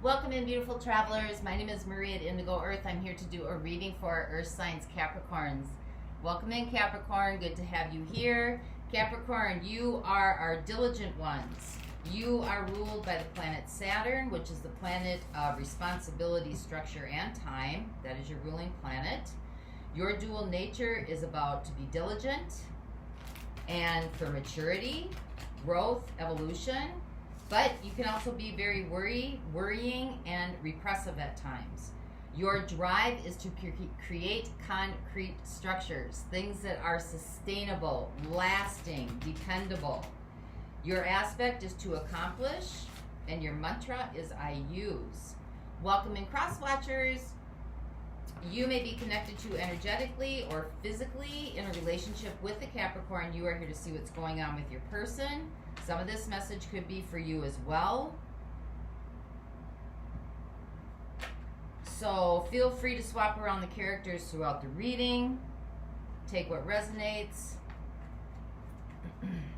Welcome in, beautiful travelers. My name is Marie at Indigo Earth. I'm here to do a reading for our Earth signs, Capricorns. Welcome in, Capricorn. Good to have you here. Capricorn, you are our diligent ones. You are ruled by the planet Saturn, which is the planet of responsibility, structure, and time. That is your ruling planet. Your dual nature is about to be diligent and for maturity, growth, evolution. But you can also be very worrying, and repressive at times. Your drive is to create concrete structures, things that are sustainable, lasting, dependable. Your aspect is to accomplish, and your mantra is I use. Welcome in, cross watchers. You may be connected to energetically or physically in a relationship with the Capricorn. You are here to see what's going on with your person. Some of this message could be for you as well. So feel free to swap around the characters throughout the reading. Take what resonates.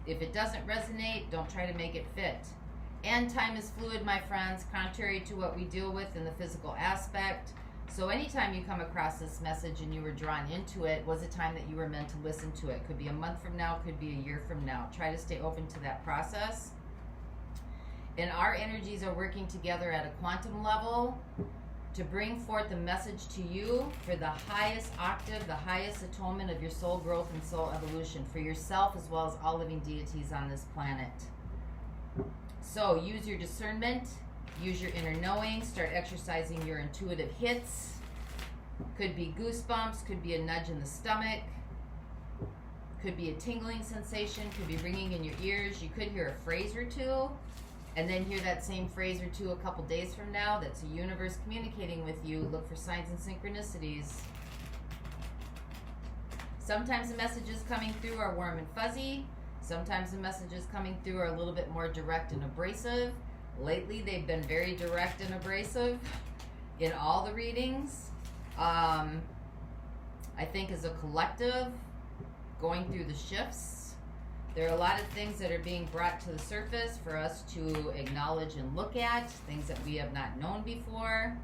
If it doesn't resonate, don't try to make it fit. And time is fluid, my friends, contrary to what we deal with in the physical aspect. So anytime you come across this message and you were drawn into it, was a time that you were meant to listen to it. Could be a month from now, could be a year from now. Try to stay open to that process. And our energies are working together at a quantum level to bring forth a message to you for the highest octave, the highest atonement of your soul growth and soul evolution for yourself as well as all living deities on this planet. So use your discernment. Use your inner knowing. Start exercising your intuitive hits. Could be goosebumps. Could be a nudge in the stomach. Could be a tingling sensation. Could be ringing in your ears. You could hear a phrase or two, and then hear that same phrase or two a couple days from now. That's the universe communicating with you. Look for signs and synchronicities. Sometimes the messages coming through are warm and fuzzy. Sometimes the messages coming through are a little bit more direct and abrasive. Lately, they've been very direct and abrasive in all the readings. I think as a collective, going through the shifts, there are a lot of things that are being brought to the surface for us to acknowledge and look at, things that we have not known before.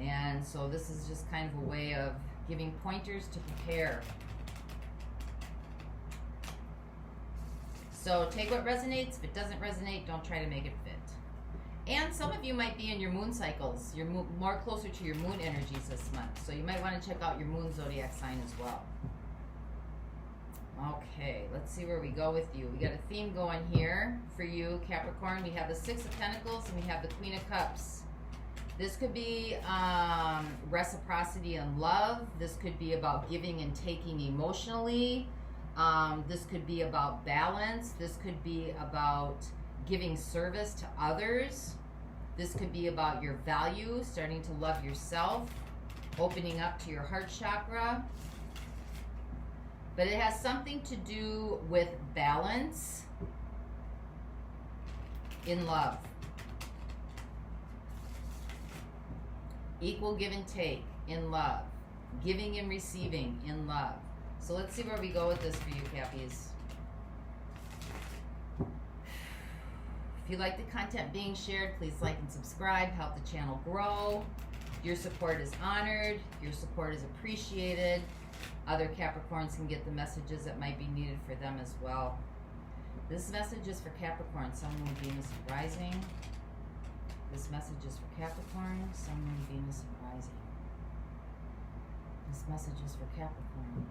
And so this is just kind of a way of giving pointers to prepare. So take what resonates. If it doesn't resonate, don't try to make it fit. And some of you might be in your moon cycles. You're more closer to your moon energies this month. So you might want to check out your moon zodiac sign as well. Okay, let's see where we go with you. We got a theme going here for you, Capricorn. We have the Six of Pentacles and we have the Queen of Cups. This could be reciprocity and love. This could be about giving and taking emotionally. This could be about balance. This could be about giving service to others. This could be about your value, starting to love yourself, opening up to your heart chakra. But it has something to do with balance in love. Equal give and take in love. Giving and receiving in love. So let's see where we go with this for you, Cappies. If you like the content being shared, please like and subscribe. Help the channel grow. Your support is honored. Your support is appreciated. Other Capricorns can get the messages that might be needed for them as well. This message is for Capricorn, Sun, Moon, Venus, and Rising. This message is for Capricorn, Sun, Moon, Venus, and Rising. This message is for Capricorn,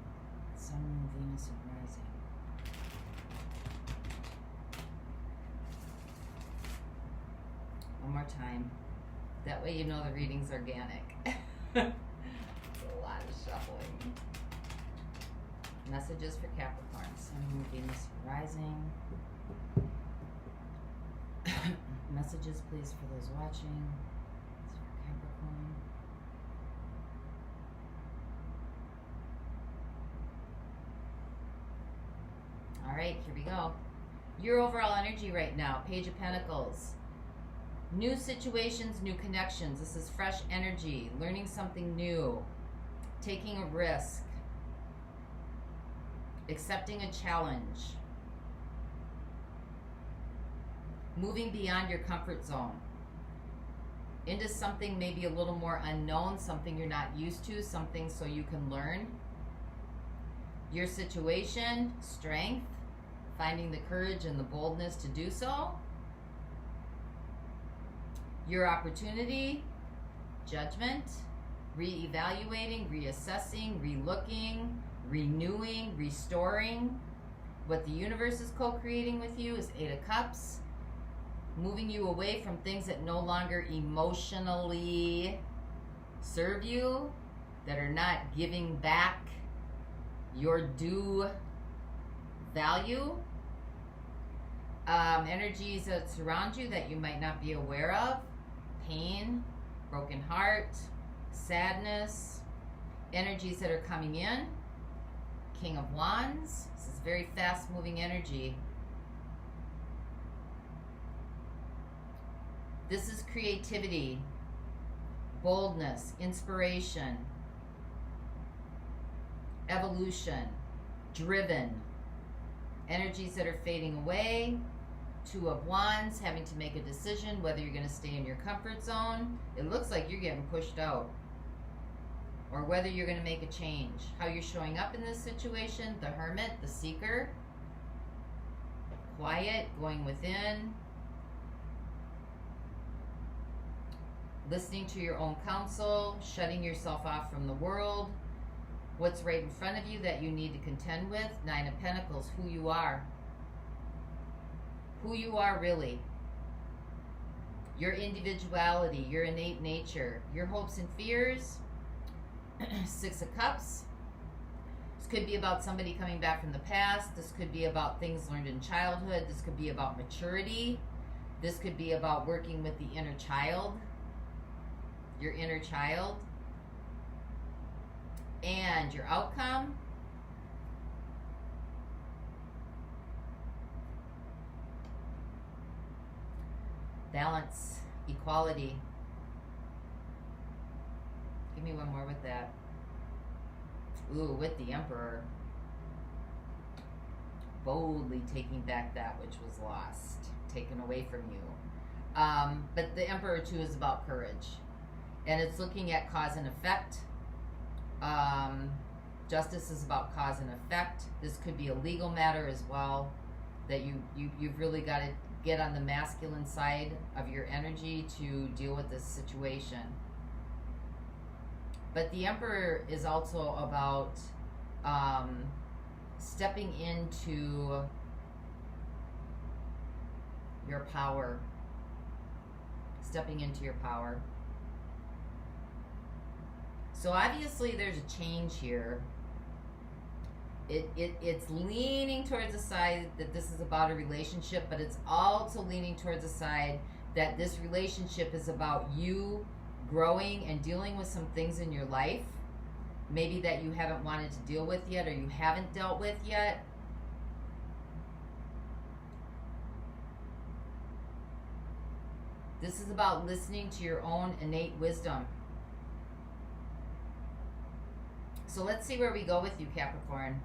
Sun, Moon, Venus, and Rising. One more time. That way you know the reading's organic. It's a lot of shuffling. Messages for Capricorn, Sun, Moon, Venus, Rising. Messages, please, for those watching. It's for Capricorn. All right, here we go. Your overall energy right now, Page of Pentacles. New situations, new connections. This is fresh energy, learning something new, taking a risk, accepting a challenge, moving beyond your comfort zone. into something maybe a little more unknown, something you're not used to, something so you can learn. Your situation, strength, finding the courage and the boldness to do so. Your opportunity, judgment, re-evaluating, reassessing, re-looking, renewing, restoring. What the universe is co-creating with you is 8 of Cups. Moving you away from things that no longer emotionally serve you, that are not giving back your due value. Energies that surround you that you might not be aware of. Pain, broken heart, sadness. Energies that are coming in. King of Wands. This is very fast moving energy. This is creativity, boldness, inspiration, evolution, driven. Energies that are fading away. 2 of Wands, having to make a decision whether you're going to stay in your comfort zone. It looks like you're getting pushed out. Or whether you're going to make a change. How you're showing up in this situation. The Hermit, the Seeker. Quiet, going within. Listening to your own counsel. Shutting yourself off from the world. What's right in front of you that you need to contend with. 9 of Pentacles, who you are. Who you are really. Your individuality, your innate nature, your hopes and fears. 6 of Cups. This could be about somebody coming back from the past. This could be about things learned in childhood. This could be about maturity. This could be about working with the inner child. Your inner child. And your outcome. Balance, equality. Give me one more with that. Ooh, with the Emperor. Boldly taking back that which was lost, taken away from you. But the Emperor too is about courage. And it's looking at cause and effect. Justice is about cause and effect. This could be a legal matter as well. That you've really got to get on the masculine side of your energy to deal with this situation. But the Emperor is also about stepping into your power. Stepping into your power. So obviously there's a change here. It's leaning towards the side that this is about a relationship, but it's also leaning towards the side that this relationship is about you growing and dealing with some things in your life, maybe that you haven't wanted to deal with yet or you haven't dealt with yet. This is about listening to your own innate wisdom. So let's see where we go with you, Capricorn.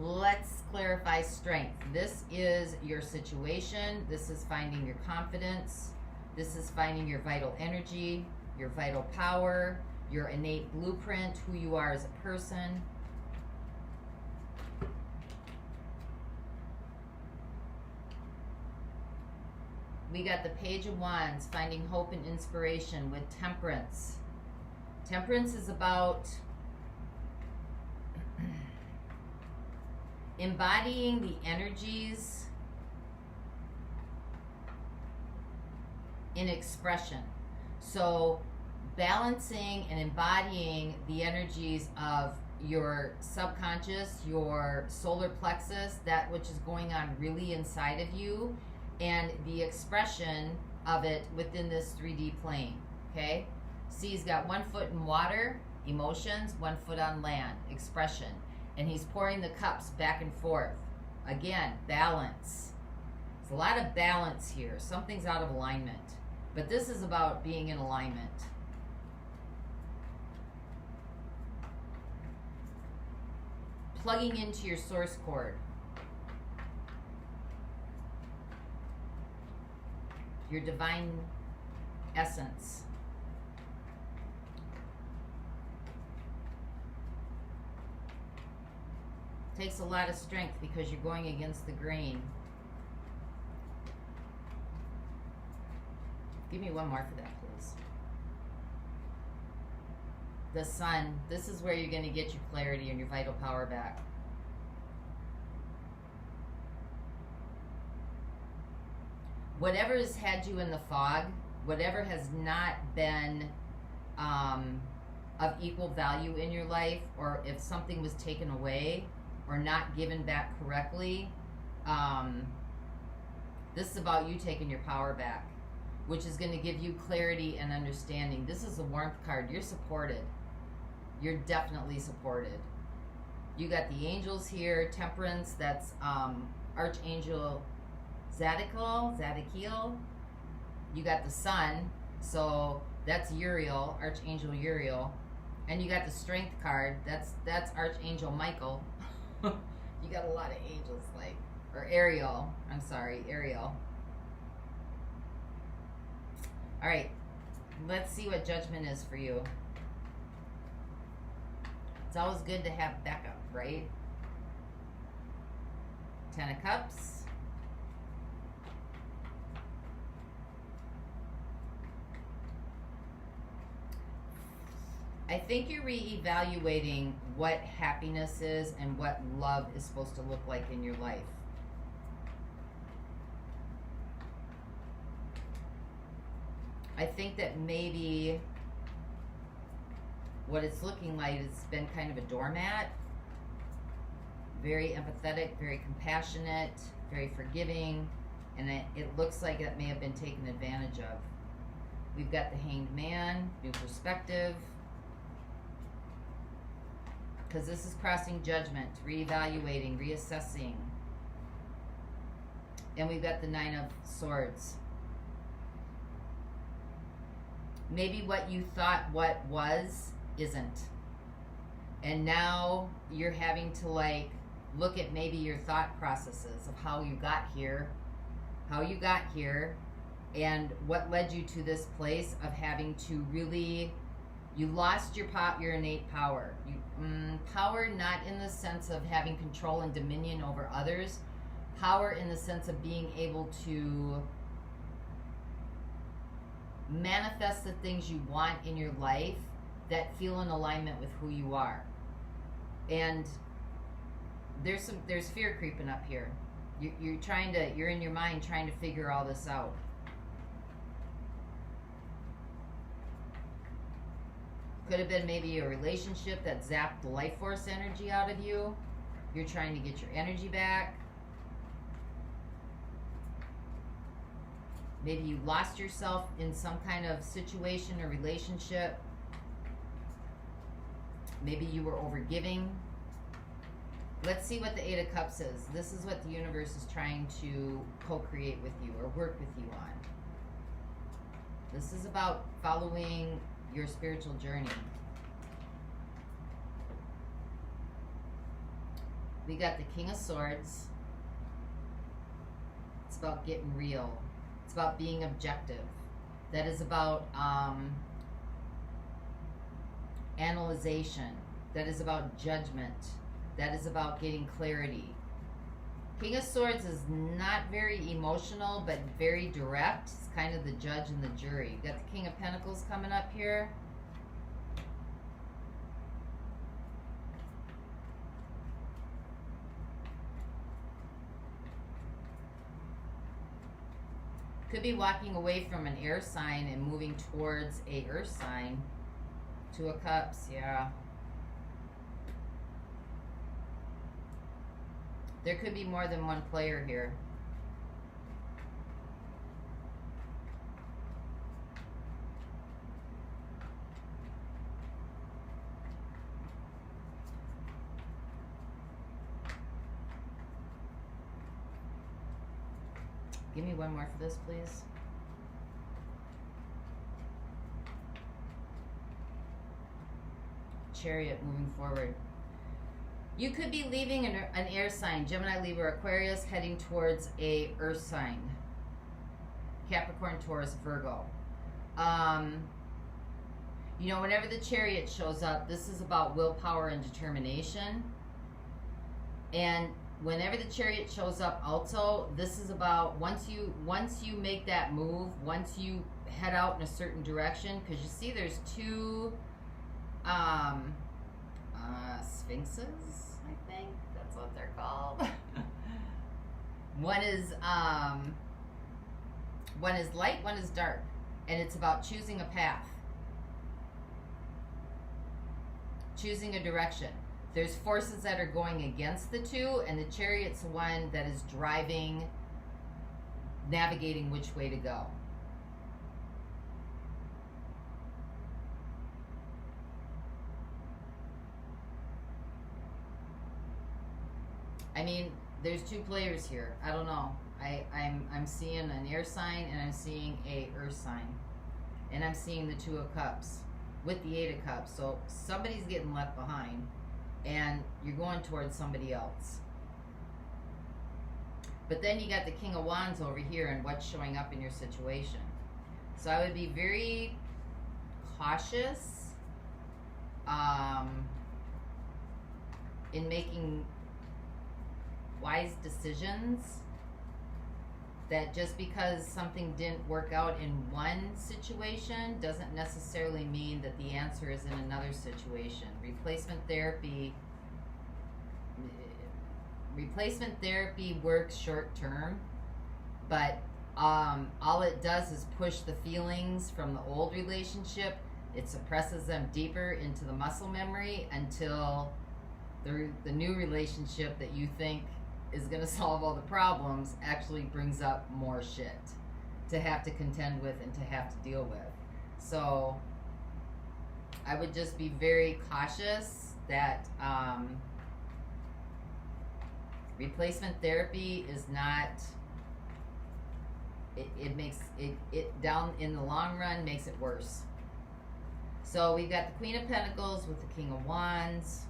Let's clarify strength. This is your situation. This is finding your confidence. This is finding your vital energy, your vital power, your innate blueprint, who you are as a person. We got the Page of Wands, finding hope and inspiration with Temperance. Temperance is about embodying the energies in expression. So balancing and embodying the energies of your subconscious, your solar plexus, that which is going on really inside of you, and the expression of it within this 3D plane, okay? See, he's got 1 foot in water, emotions, 1 foot on land, expression. And he's pouring the cups back and forth. Again, balance. There's a lot of balance here. Something's out of alignment. But this is about being in alignment. Plugging into your source cord. Your divine essence. Takes a lot of strength because you're going against the grain. Give me one more for that, please. The Sun. This is where you're going to get your clarity and your vital power back. Whatever has had you in the fog, whatever has not been of equal value in your life, or if something was taken away or not given back correctly, this is about you taking your power back, which is going to give you clarity and understanding. This is a warmth card. You're supported. You're definitely supported. You got the angels here, Temperance, that's Archangel Zadkiel. You got the Sun, so that's Uriel, Archangel Uriel. And you got the Strength card, that's Archangel Michael. You got a lot of angels, like, or Ariel. I'm sorry, Ariel. All right, let's see what judgment is for you. It's always good to have backup, right? 10 of Cups. I think you're reevaluating what happiness is and what love is supposed to look like in your life. I think that maybe what it's looking like is it's been kind of a doormat. Very empathetic, very compassionate, very forgiving, and it looks like it may have been taken advantage of. We've got the Hanged Man, new perspective. Because this is crossing judgment, reevaluating, reassessing. And we've got the Nine of Swords. Maybe what you thought what was isn't. And now you're having to like look at maybe your thought processes of how you got here, and what led you to this place of having to really, you lost your innate power. Power not in the sense of having control and dominion over others, power in the sense of being able to manifest the things you want in your life that feel in alignment with who you are. And there's fear creeping up here. You're in your mind trying to figure all this out. Could have been maybe a relationship that zapped the life force energy out of you. You're trying to get your energy back. Maybe you lost yourself in some kind of situation or relationship. Maybe you were overgiving. Let's see what the Eight of Cups is. This is what the universe is trying to co-create with you or work with you on. This is about following your spiritual journey. We got the King of Swords. It's about getting real. It's about being objective. That is about analyzation. That is about judgment. That is about getting clarity. King of Swords is not very emotional, but very direct. It's kind of the judge and the jury. Got the King of Pentacles coming up here. Could be walking away from an air sign and moving towards a earth sign. Two of Cups, yeah. There could be more than one player here. Give me one more for this, please. Chariot moving forward. You could be leaving an air sign, Gemini, Libra, Aquarius, heading towards a earth sign. Capricorn, Taurus, Virgo. You know, whenever the Chariot shows up, this is about willpower and determination. And whenever the Chariot shows up also, this is about once you make that move, once you head out in a certain direction, because you see there's two sphinxes, I think that's what they're called. One is light, one is dark, and it's about choosing a path, choosing a direction. There's forces that are going against the two, and the Chariot's the one that is driving, navigating which way to go. I mean, there's two players here. I don't know. I'm seeing an air sign, and I'm seeing a earth sign, and I'm seeing the Two of Cups with the Eight of Cups. So somebody's getting left behind, and you're going towards somebody else. But then you got the King of Wands over here and what's showing up in your situation. So I would be very cautious in making wise decisions. That just because something didn't work out in one situation doesn't necessarily mean that the answer is in another situation. Replacement therapy works short term, but all it does is push the feelings from the old relationship. It suppresses them deeper into the muscle memory until the new relationship that you think is going to solve all the problems actually brings up more shit to have to contend with and to have to deal with. So I would just be very cautious that replacement therapy is not, it makes it down in the long run makes it worse. So we've got the Queen of Pentacles with the King of Wands.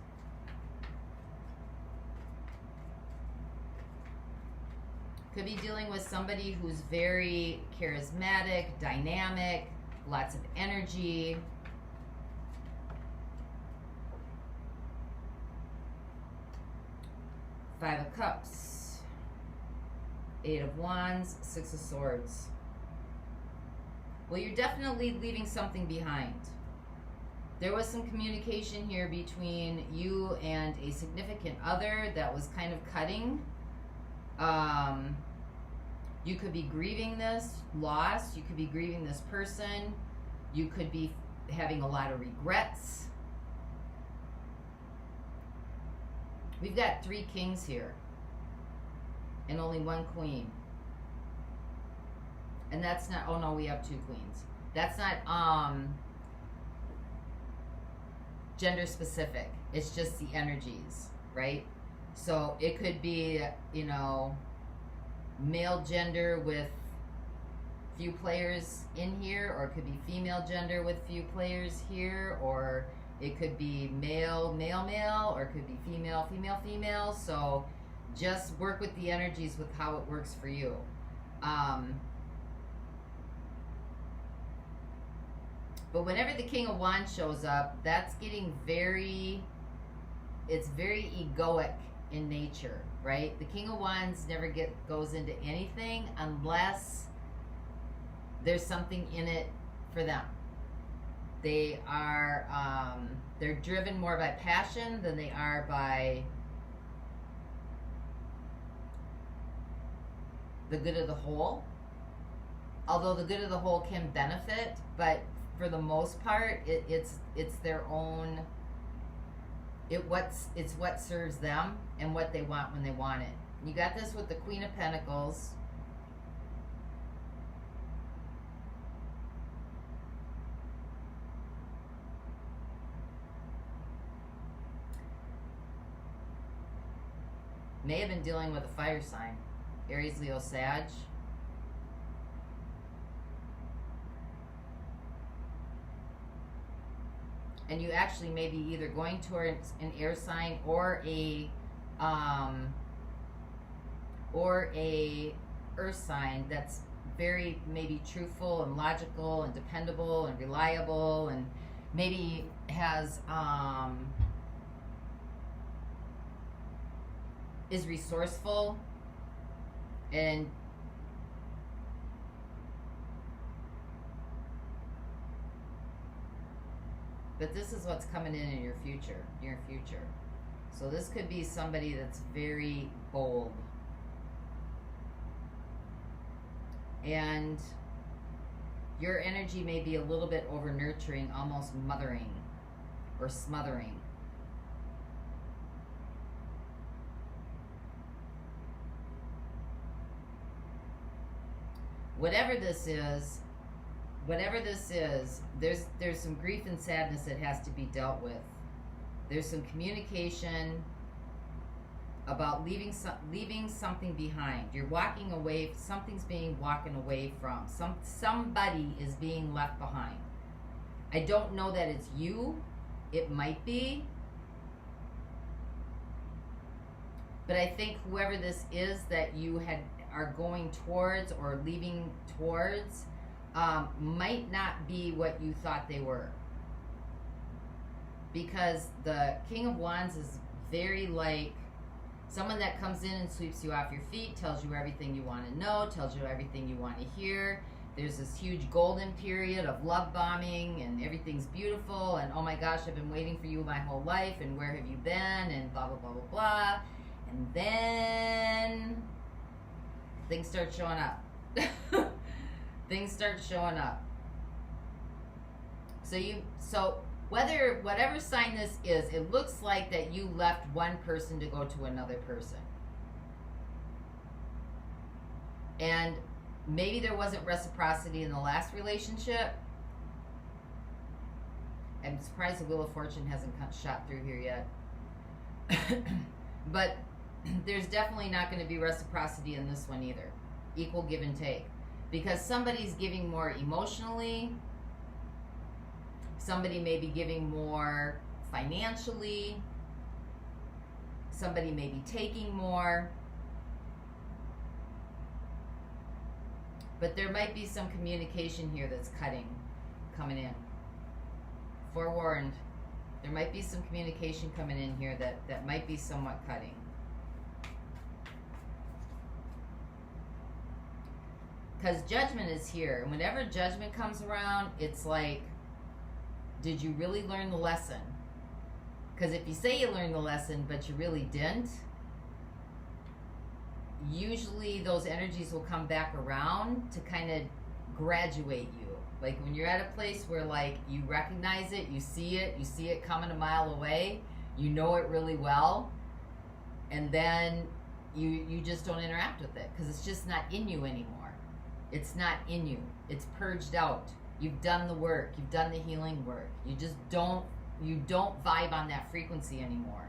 Could be dealing with somebody who's very charismatic, dynamic, lots of energy. Five of Cups, Eight of Wands, Six of Swords. Well, you're definitely leaving something behind. There was some communication here between you and a significant other that was kind of cutting. You could be grieving this loss. You could be grieving this person. You could be having a lot of regrets. We've got 3 kings here and only 1 queen. And that's not, oh no, we have 2 queens. That's not gender specific. It's just the energies, right? So it could be, you know, male gender with few players in here, or it could be female gender with few players here, or it could be male, or it could be female, female. So just work with the energies with how it works for you. But whenever the King of Wands shows up, that's getting it's very egoic in nature, right? The King of Wands never goes into anything unless there's something in it for them. They are they're driven more by passion than they are by the good of the whole. Although the good of the whole can benefit, but for the most part, it's their own. It's what serves them and what they want when they want it. You got this with the Queen of Pentacles. May have been dealing with a fire sign. Aries, Leo, Sag. And you actually may be either going towards an air sign or a earth sign that's very maybe truthful and logical and dependable and reliable, and maybe has is resourceful, and but this is what's coming in your future, near future. So this could be somebody that's very bold. And your energy may be a little bit over nurturing, almost mothering or smothering. Whatever this is, there's some grief and sadness that has to be dealt with. There's some communication about leaving something behind. You're walking away. Something's being walking away from. Somebody is being left behind. I don't know that it's you. It might be. But I think whoever this is that you are going towards or leaving towards might not be what you thought they were. Because the King of Wands is very like someone that comes in and sweeps you off your feet, tells you everything you want to know, tells you everything you want to hear. There's this huge golden period of love bombing and everything's beautiful and oh my gosh, I've been waiting for you my whole life and where have you been and blah, blah, blah, blah, blah. And then things start showing up. Things start showing up. So whatever sign this is, it looks like that you left one person to go to another person. And maybe there wasn't reciprocity in the last relationship. I'm surprised the Wheel of Fortune hasn't shot through here yet. But there's definitely not going to be reciprocity in this one either. Equal give and take. Because somebody's giving more emotionally. Somebody may be giving more financially. Somebody may be taking more. But there might be some communication here that's coming in. Forewarned. There might be some communication coming in here that might be somewhat cutting. Because judgment is here. And whenever judgment comes around, it's like, did you really learn the lesson? Because if you say you learned the lesson, but you really didn't, usually those energies will come back around to kind of graduate you. Like when you're at a place where like you recognize it, you see it coming a mile away, you know it really well, and then you just don't interact with it because it's just not in you anymore. It's not in you. It's purged out. You've done the work. You've done the healing work. You just don't vibe on that frequency anymore.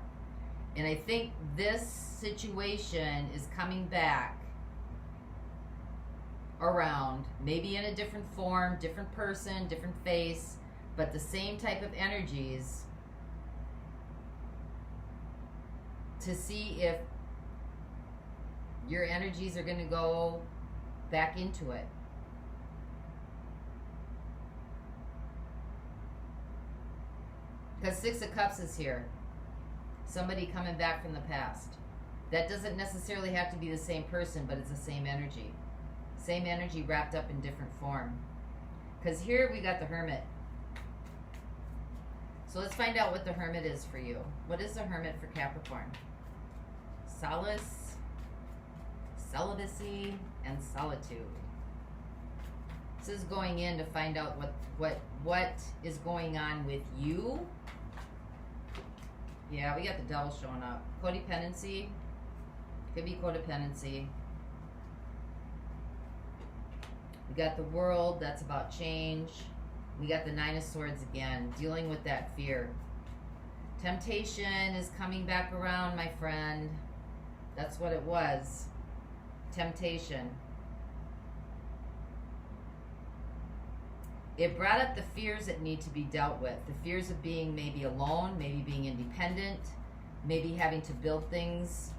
And I think this situation is coming back around, maybe in a different form, different person, different face, but the same type of energies to see if your energies are going to go back into it. Because Six of Cups is here. Somebody coming back from the past. That doesn't necessarily have to be the same person, but it's the same energy. Same energy wrapped up in different form. Because here we got the Hermit. So let's find out what the Hermit is for you. What is the Hermit for Capricorn? Solace, celibacy, and solitude. This is going in to find out what is going on with you. Yeah, we got the Devil showing up. Codependency. Could be codependency. We got the World. That's about change. We got the Nine of Swords again. Dealing with that fear. Temptation is coming back around, my friend. That's what it was. Temptation. It brought up the fears that need to be dealt with. The fears of being maybe alone, maybe being independent, maybe having to build things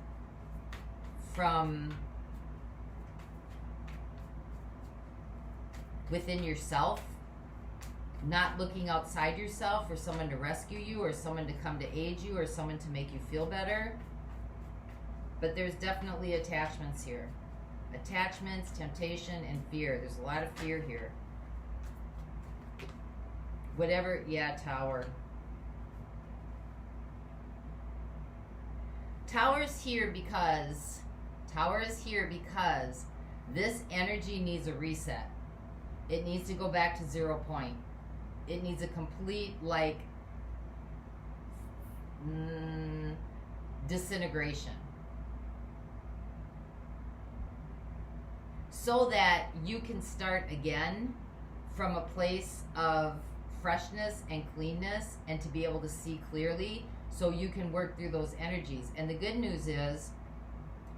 from within yourself, not looking outside yourself for someone to rescue you or someone to come to aid you or someone to make you feel better. But there's definitely attachments here. Attachments, temptation, and fear. There's a lot of fear here. Whatever, yeah, Tower. Tower is here because this energy needs a reset. It needs to go back to 0 point. It needs a complete, like, disintegration. So that you can start again from a place of freshness and cleanness and to be able to see clearly so you can work through those energies. And the good news is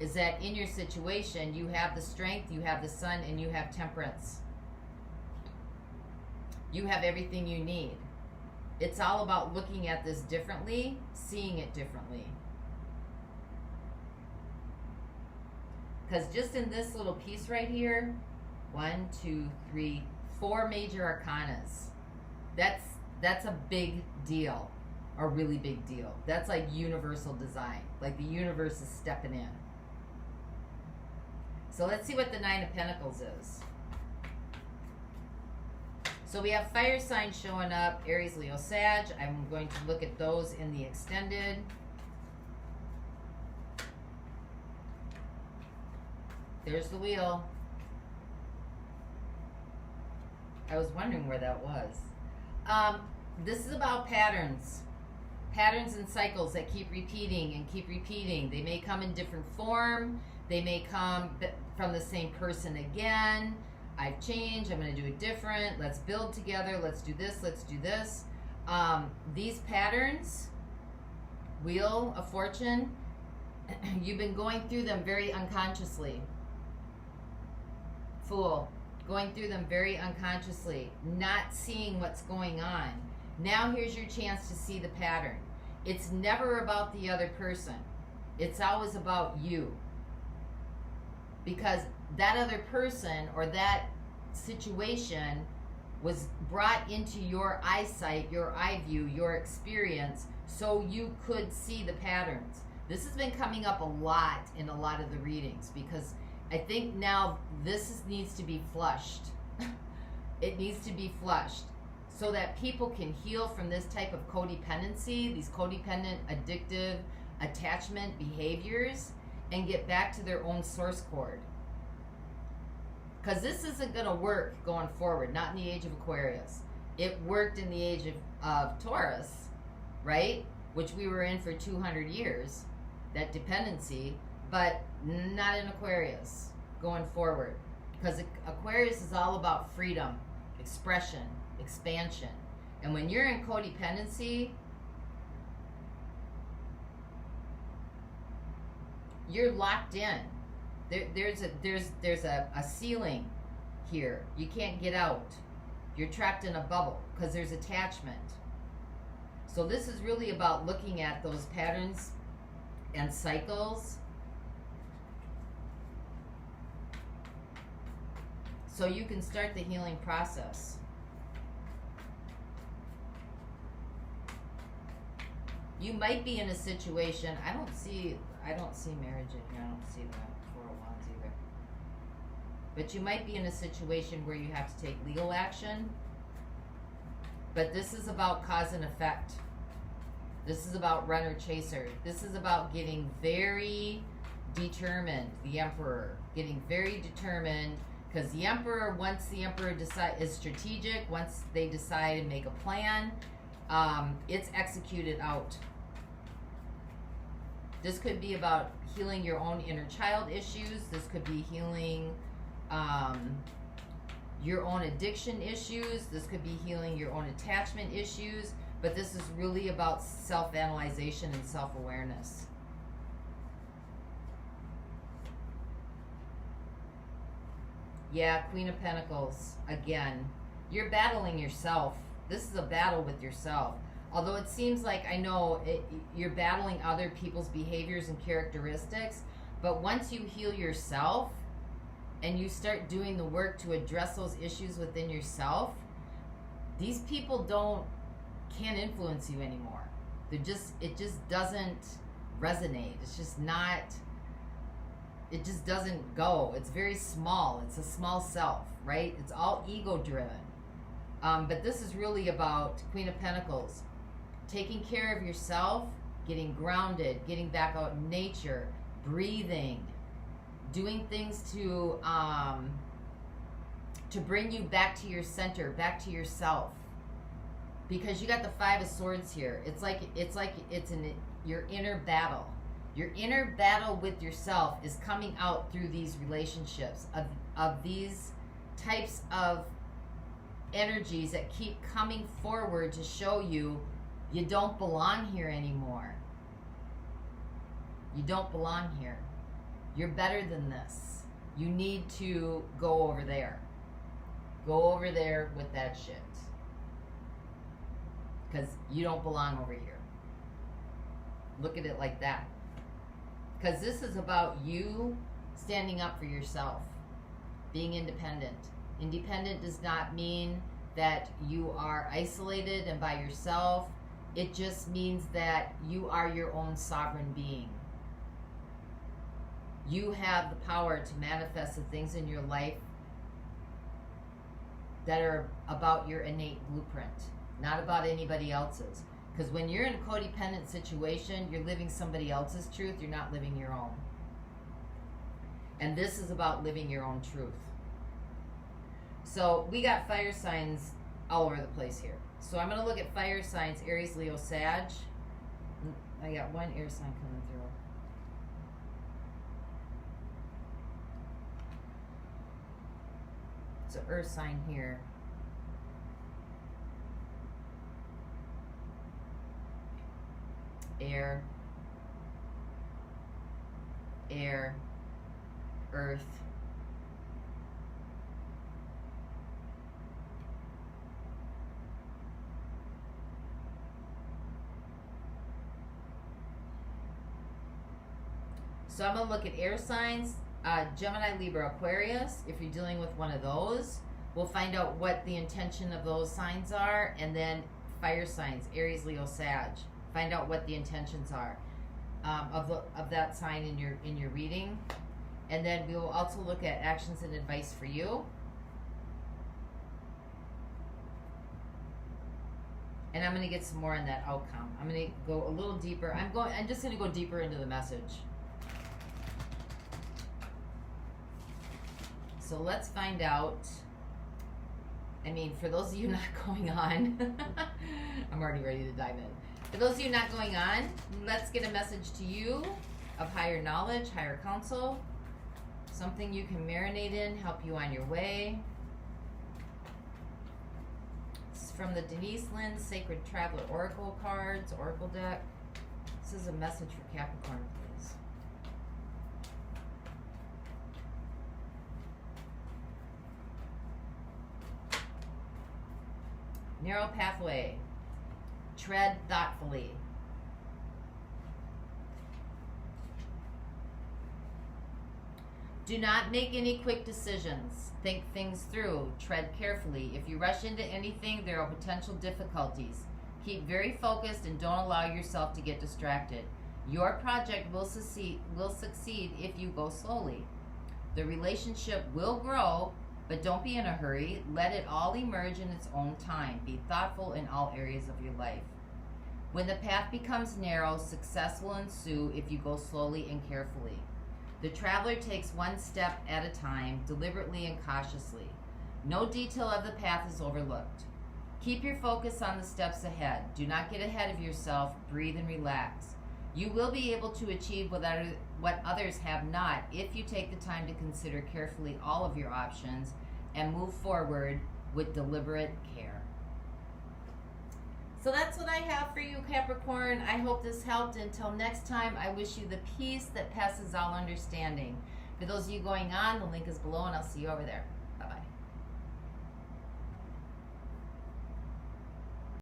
that in your situation, you have the strength, you have the sun, and you have temperance. You have everything you need. It's all about looking at this differently, seeing it differently. Because just in this little piece right here, 1, 2, 3, 4 major arcanas. That's a big deal, a really big deal. That's like universal design, like the universe is stepping in. So let's see what the 9 of Pentacles is. So we have fire signs showing up, Aries, Leo, Sag. I'm going to look at those in the extended. There's the wheel. I was wondering where that was. This is about patterns. Patterns and cycles that keep repeating and keep repeating. They may come in different form. They may come from the same person again. I've changed. I'm going to do it different. Let's build together. Let's do this. Let's do this. These patterns, Wheel of Fortune, you've been going through them very unconsciously. Fool, going through them very unconsciously, not seeing what's going on. Now here's your chance to see the pattern. It's never about the other person. It's always about you. Because that other person or that situation was brought into your eyesight, your eye view, your experience, so you could see the patterns. This has been coming up a lot in a lot of the readings because I think now this needs to be flushed. It needs to be flushed so that people can heal from this type of codependency, these codependent, addictive, attachment behaviors, and get back to their own source cord. Because this isn't going to work going forward, not in the age of Aquarius. It worked in the age of Taurus, right? Which we were in for 200 years, that dependency, but not in Aquarius going forward. Because Aquarius is all about freedom, expression, expansion. And when you're in codependency, you're locked in. There's a ceiling here. You can't get out. You're trapped in a bubble because there's attachment. So this is really about looking at those patterns and cycles so you can start the healing process. You might be in a situation, I don't see marriage in here. I don't see that Four of Wands either. But you might be in a situation where you have to take legal action. But this is about cause and effect. This is about runner chaser. This is about getting very determined. The Emperor getting very determined because the Emperor, once the Emperor is strategic, once they decide and make a plan, it's executed out. This could be about healing your own inner child issues. This could be healing your own addiction issues. This could be healing your own attachment issues. But this is really about self-analyzation and self-awareness. Yeah, Queen of Pentacles. Again, you're battling yourself. This is a battle with yourself. Although it seems like, I know, you're battling other people's behaviors and characteristics, but once you heal yourself and you start doing the work to address those issues within yourself, these people can't influence you anymore. It just doesn't resonate. It's just not, it just doesn't go. It's very small. It's a small self, right? It's all ego driven. But this is really about Queen of Pentacles. Taking care of yourself, getting grounded, getting back out in nature, breathing, doing things to bring you back to your center, back to yourself. Because you got the Five of Swords here. It's like your inner battle. Your inner battle with yourself is coming out through these relationships of these types of energies that keep coming forward to show you you don't belong here anymore. You don't belong here. You're better than this. You need to go over there. Go over there with that shit. Because you don't belong over here. Look at it like that. Because this is about you standing up for yourself. Being independent. Independent does not mean that you are isolated and by yourself. It just means that you are your own sovereign being. You have the power to manifest the things in your life that are about your innate blueprint, not about anybody else's. Because when you're in a codependent situation, you're living somebody else's truth, you're not living your own. And this is about living your own truth. So we got fire signs all over the place here. So I'm going to look at fire signs, Aries, Leo, Sag. I got one air sign coming through. It's an earth sign here. Air, earth, so I'm going to look at air signs, Gemini, Libra, Aquarius. If you're dealing with one of those, we'll find out what the intention of those signs are, and then fire signs, Aries, Leo, Sag. Find out what the intentions are of that sign in your reading, and then we will also look at actions and advice for you. And I'm going to get some more on that outcome. I'm going to go a little deeper. I'm just going to go deeper into the message. So let's find out. I mean, for those of you not going on, I'm already ready to dive in. For those of you not going on, let's get a message to you of higher knowledge, higher counsel, something you can marinate in, help you on your way. This is from the Denise Lynn Sacred Traveler Oracle cards, Oracle deck. This is a message for Capricorn, please. Narrow pathway. Tread thoughtfully. Do not make any quick decisions. Think things through. Tread carefully. If you rush into anything, there are potential difficulties. Keep very focused and don't allow yourself to get distracted. Your project will succeed if you go slowly. The relationship will grow, but don't be in a hurry. Let it all emerge in its own time. Be thoughtful in all areas of your life. When the path becomes narrow, success will ensue if you go slowly and carefully. The traveler takes one step at a time, deliberately and cautiously. No detail of the path is overlooked. Keep your focus on the steps ahead. Do not get ahead of yourself. Breathe and relax. You will be able to achieve what others have not if you take the time to consider carefully all of your options and move forward with deliberate care. So that's what I have for you, Capricorn. I hope this helped. Until next time, I wish you the peace that passes all understanding. For those of you going on, the link is below, and I'll see you over there.